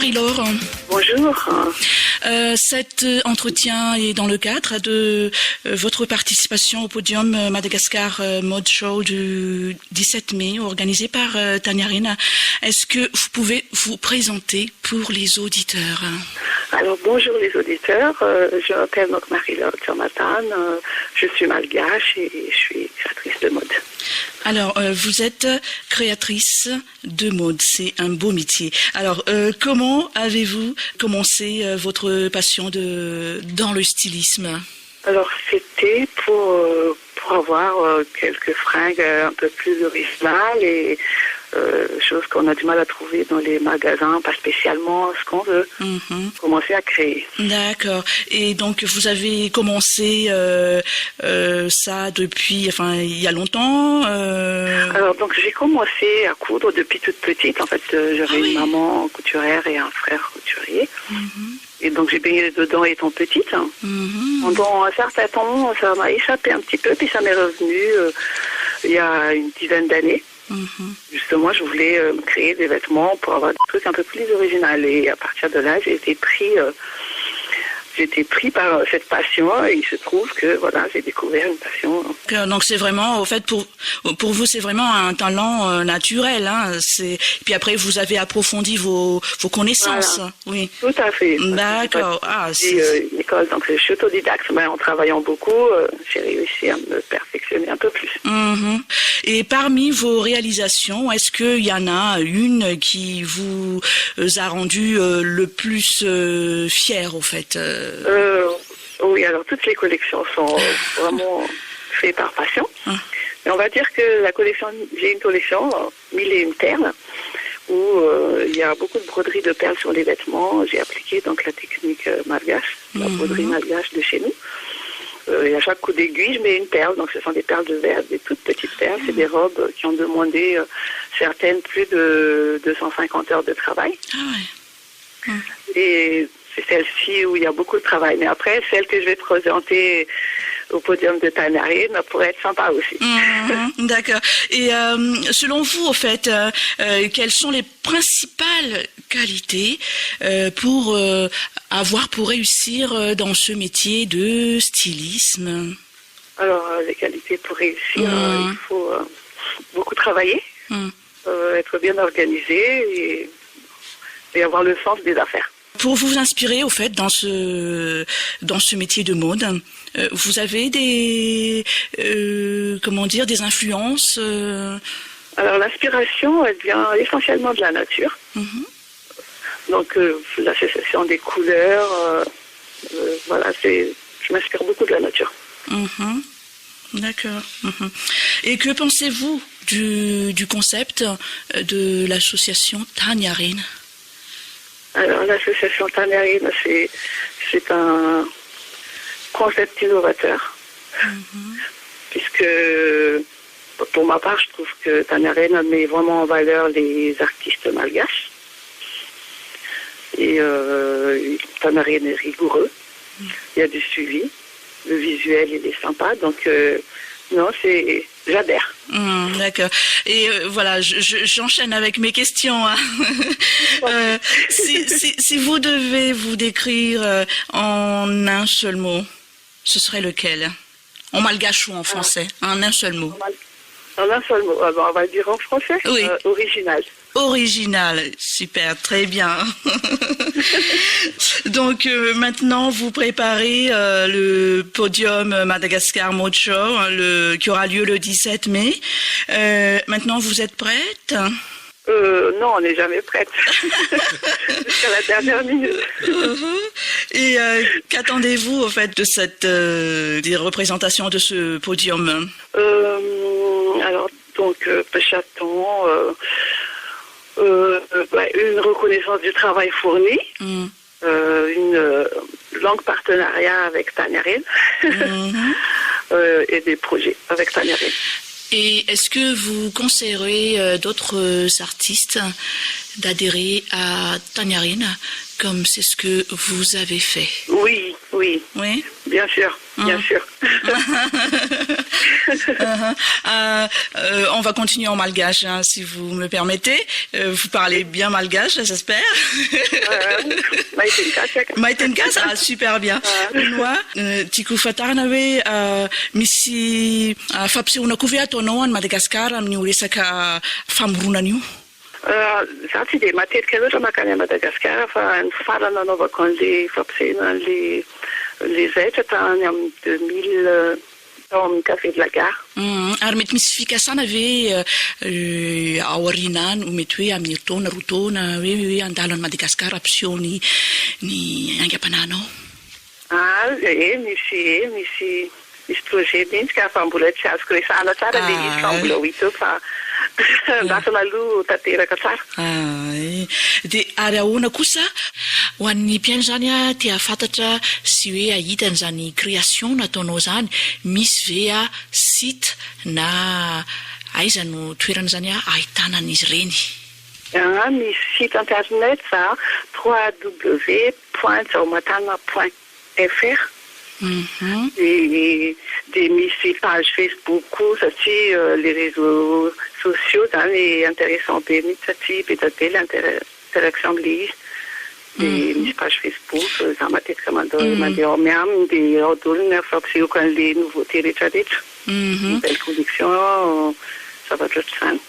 Marie-Laure. Bonjour. Cet entretien est dans le cadre de votre participation au podium Madagascar Mode Show du 17 mai organisé par Taniarine. Est-ce que vous pouvez vous présenter pour les auditeurs? Alors bonjour les auditeurs, je m'appelle donc Marie-Laure Jonathan, je suis malgache et je suis créatrice de mode. Alors, vous êtes créatrice de mode, c'est un beau métier. Alors, comment avez-vous commencé votre passion dans le stylisme? Alors, c'était pour avoir quelques fringues un peu plus originales et choses qu'on a du mal à trouver dans les magasins, pas spécialement ce qu'on veut. Commencer à créer. D'accord. Et donc, vous avez commencé ça depuis, il y a longtemps Alors, donc, j'ai commencé à coudre depuis toute petite. En fait, j'avais une maman couturière et un frère couturier. Et donc, j'ai baigné dedans étant petite. Pendant un certain temps, ça m'a échappé un petit peu, puis ça m'est revenu il y a une dizaine d'années. Justement, je voulais créer des vêtements pour avoir des trucs un peu plus originaux. Et à partir de là, j'ai été pris par cette passion et il se trouve que voilà, j'ai découvert une passion. Donc c'est vraiment, au fait, pour vous, c'est vraiment un talent naturel. Puis après, vous avez approfondi vos connaissances. Voilà. Oui. Tout à fait. D'accord. J'ai une école, donc je suis autodidacte, mais en travaillant beaucoup, j'ai réussi à me perfectionner un peu plus. Et parmi vos réalisations, est-ce qu'il y en a une qui vous a rendu le plus fier, au fait? Oui, alors toutes les collections sont vraiment faites par passion. Mais on va dire que j'ai une collection, 1001 perles, où il y a beaucoup de broderie de perles sur les vêtements. J'ai appliqué donc la technique malgache, la broderie malgache de chez nous. Et à chaque coup d'aiguille, je mets une perle. Donc ce sont des perles de verre, des toutes petites perles. C'est des robes qui ont demandé certaines plus de 250 heures de travail. Et c'est celle-ci où il y a beaucoup de travail. Mais après, celle que je vais présenter au podium de Taniarine pourrait être sympa aussi. D'accord. Et selon vous, au fait, quelles sont les principales qualités pour réussir dans ce métier de stylisme? Alors, les qualités pour réussir, il faut beaucoup travailler, être bien organisé et avoir le sens des affaires. Pour vous inspirer, au fait, dans ce métier de mode, vous avez des influences Alors, l'inspiration, elle vient essentiellement de la nature. Donc, l'association des couleurs, je m'inspire beaucoup de la nature. D'accord. Et que pensez-vous du concept de l'association Taniarine? Alors, l'association Taniarine, c'est un concept innovateur, puisque pour ma part, je trouve que Taniarine met vraiment en valeur les artistes malgaches. Et Taniarine est rigoureux, il y a du suivi, le visuel il est sympa, donc j'adhère. D'accord. Et voilà, j'enchaîne avec mes questions. Si vous devez vous décrire en un seul mot, ce serait lequel? En malgache ou en français? En un seul mot. En un seul mot. On va dire en français. Oui. Original. Original, super, très bien. Donc maintenant, vous préparez le podium Madagascar Mode Show qui aura lieu le 17 mai. Maintenant, vous êtes prête? Non, on n'est jamais prête. Jusqu'à la dernière minute. Et qu'attendez-vous au fait de cette des représentations de ce podium? Alors, donc, j'attends une reconnaissance du travail fourni, une longue partenariat avec Taniarine et des projets avec Taniarine. Et est-ce que vous conseillerez d'autres artistes d'adhérer à Taniarine comme c'est ce que vous avez fait? Oui, Oui, bien sûr, bien sûr. On va continuer en malgache, hein, si vous me permettez. Vous parlez bien malgache, j'espère. Maïtenkas, super bien. Noa, tiku fatarana hoe misy fampisehoana koa ve ataonao any Madagasikara amin'io resaka famoronana io? Za tsy dia matetika loatra makany a Madagasikara fa ny farany nanaovako an'ilay fampisehoana an'ilay zaitra tany amin'ny 2000 tao amin'ny Café de la Gare. Ary mety misy fikasana ve ao aoriana any, mety hoe amin'ny taona, roa taona, hoe andalo any Madagasikara ampiseho ny aingam-panahinao? Misy projet mihitsy ka fa mbola tsy azoko resahana tsara ilay izy fa mbola ho hita eo fa lasa aloha tanteraka tsara. Dia ary ahoana kosa ho an'ny mpiaino zany a tia fantatra sy hoe ahita n'izany création nataonao zany, misy ve site na aiza no toerana zany ahitana an'izy ireny? Misy site internet za www.jaomatana.fr. Des misy page Facebook koa satria les réseaux sociaux zany intéressant be mihitsy satria be da be l'interaction am'le izy. Dia misy page Facebook za matetika mandeha ao aminy dia ao daholo ny fampisehoako an'le nouveauté rehetrarehetra. Nouvelle collection, zavatra ohatr'izany.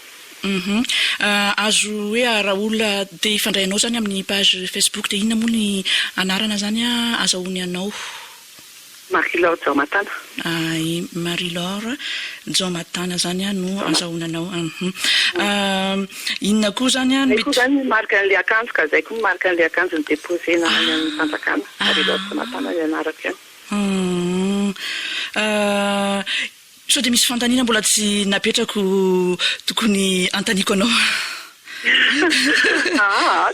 Azo hoe raha olona te hifandrainao zany amin'ny page Facebook dia inona moa ny anarana zany azahoany anao? Marie-Laure Jaomatana. Marie-Laure Jaomatana zany no azahoana anao. Inona koa zany zay koa zany marika an'ilay akanjo ka zay koa marika an'ilay akanjo ny déposena any amin'ny fanjakana. Marie-Laure Jaomatana ianarako ihany. Sao dia misy fantaniana mbola tsy napetrako tokony antaniko anao?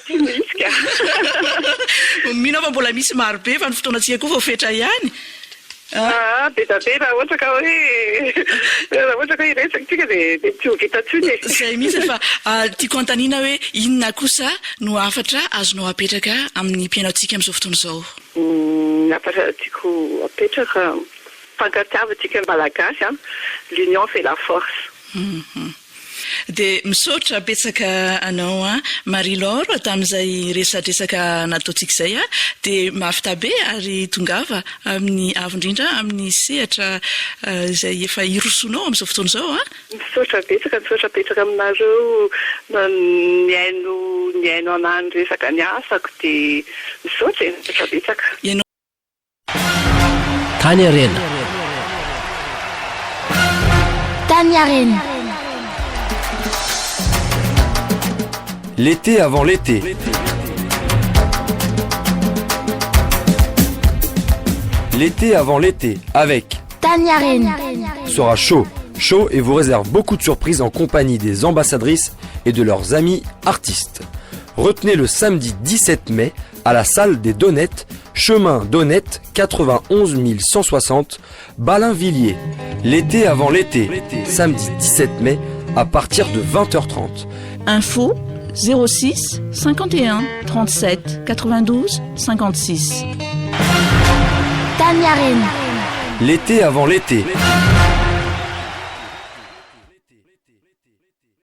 Tsy misy ka. Mino fa mbola misy maro be fa ny fotoanantsika koa vao fetra ihany. Be da be raha ohatra ka hoe iresaka dia tsy ho vita tsony. Izay mihitsy fa tiako antaniana hoe inona kosa no hafatra azonao apetraka amin'ny mpiainantsika amin'izao fotoana izao? Hafatra tiako apetraka fankatiavantsika malagasy, l'union fait la force. Dia misaotra betsaka anao Marie-Laure tamin'izay resadresaka nataontsika izay dia mafita be ary tongava amin'ny avindrindra amin'ny sehatra izay efa irosonao amin'izao fotoana izao. Misaotra betsaka aminareo niaino anahy ny resaka ny asako dia misaotra betsaka. Tany Arena. Tany Arena. L'été avant l'été. L'été avant l'été avec Tany Arena. Sera chaud et vous réserve beaucoup de surprises en compagnie des ambassadrices et de leurs amis artistes. Retenez le samedi 17 mai à la salle des Donnettes, chemin Donnette 91 160, Ballainvilliers. L'été avant l'été, samedi 17 mai à partir de 20h30. Info 06 51 37 92 56. Tany Arena. L'été avant l'été.